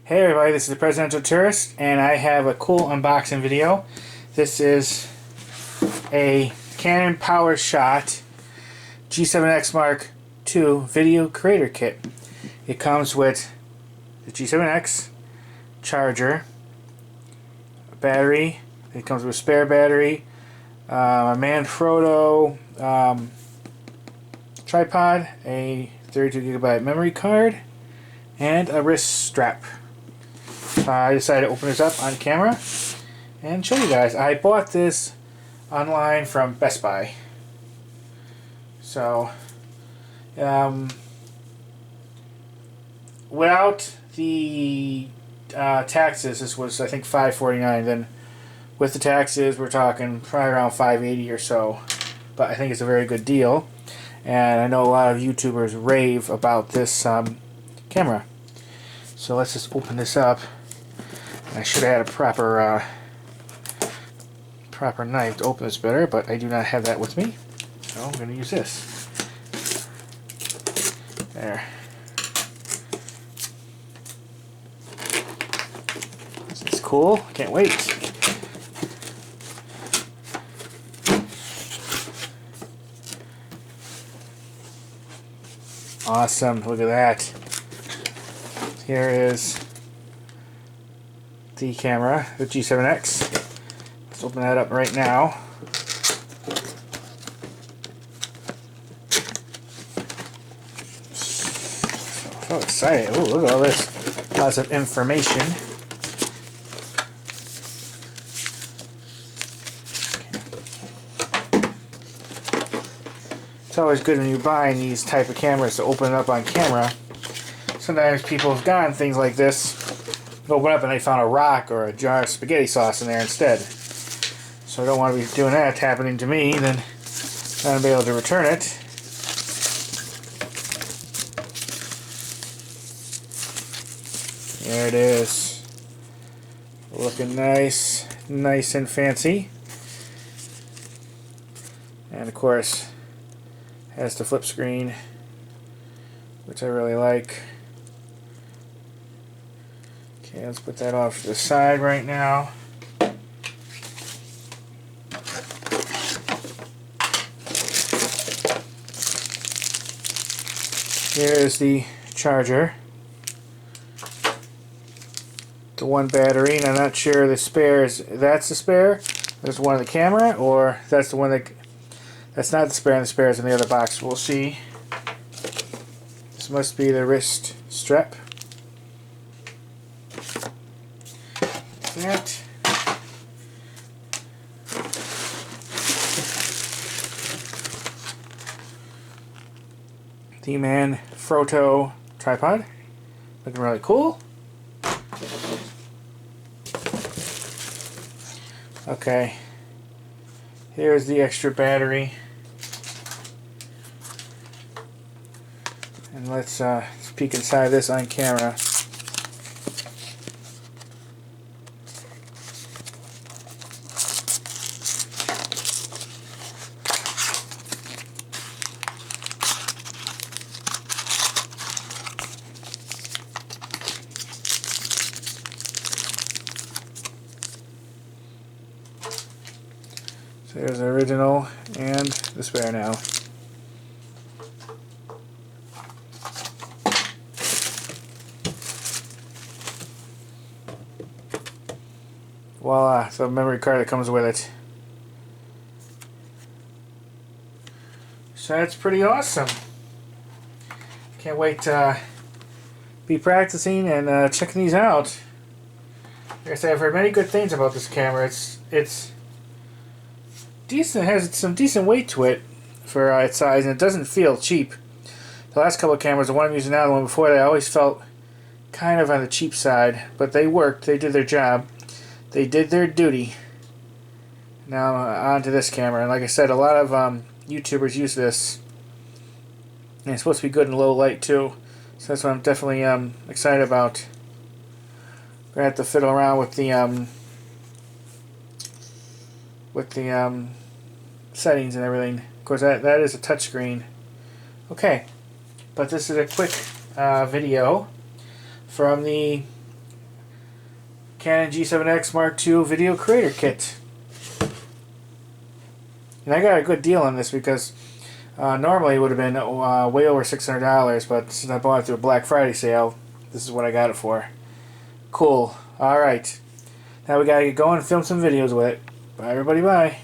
Hey everybody, this is the Presidential Tourist, and I have a cool unboxing video. This is a Canon PowerShot G7X Mark II video creator kit. It comes with the G7X, charger, a battery, it comes with a spare battery, a Manfrotto tripod, a 32GB memory card, and a wrist strap. I decided to open this up on camera and show you guys. I bought this online from Best Buy. So, without the taxes, this was I think $5.49. Then with the taxes, we're talking probably around $5.80 or so. But I think it's a very good deal, and I know a lot of YouTubers rave about this camera. So let's just open this up. I should have had a proper knife to open this better, but I do not have that with me. So I'm going to use this. There. This is cool. Can't wait. Awesome. Look at that. Here is the camera, the G7X. Let's open that up right now. So excited. Ooh, look at all this. Lots of information. It's always good when you're buying these type of cameras to open it up on camera. Sometimes people have gotten things like this, open up and they found a rock or a jar of spaghetti sauce in there instead. So I don't want to be doing that. It's happening to me, then I'm not going to be able to return it. There it is. Looking nice, nice and fancy. And of course, has the flip screen, which I really like. Okay, let's put that off to the side right now. Here is the charger. The one battery, and I'm not sure the spare is, that's the spare, there's one in the camera, or that's the one that's not the spare, and the spare is in the other box. We'll see. This must be the wrist strap. That. The Manfrotto tripod. Looking really cool. Okay. Here's the extra battery. And let's peek inside this on camera. So there's the original and the spare now. Voila, so the memory card that comes with it. So that's pretty awesome. Can't wait to be practicing and checking these out. Like I said, I've heard many good things about this camera. It's decent, has some decent weight to it for its size, and it doesn't feel cheap. The last couple of cameras, the one I'm using now, the one before that, I always felt kind of on the cheap side, but they worked, they did their job, they did their duty. Now on to this camera, and like I said, a lot of YouTubers use this, and it's supposed to be good in low light too, so that's what I'm definitely excited about. I'm gonna have to fiddle around with the settings and everything. Of course, that is a touchscreen. Okay, but this is a quick video from the Canon G7X Mark II Video Creator Kit. And I got a good deal on this because normally it would have been way over $600, but since I bought it through a Black Friday sale, this is what I got it for. Cool. Alright. Now we gotta get going and film some videos with it. Bye everybody, bye.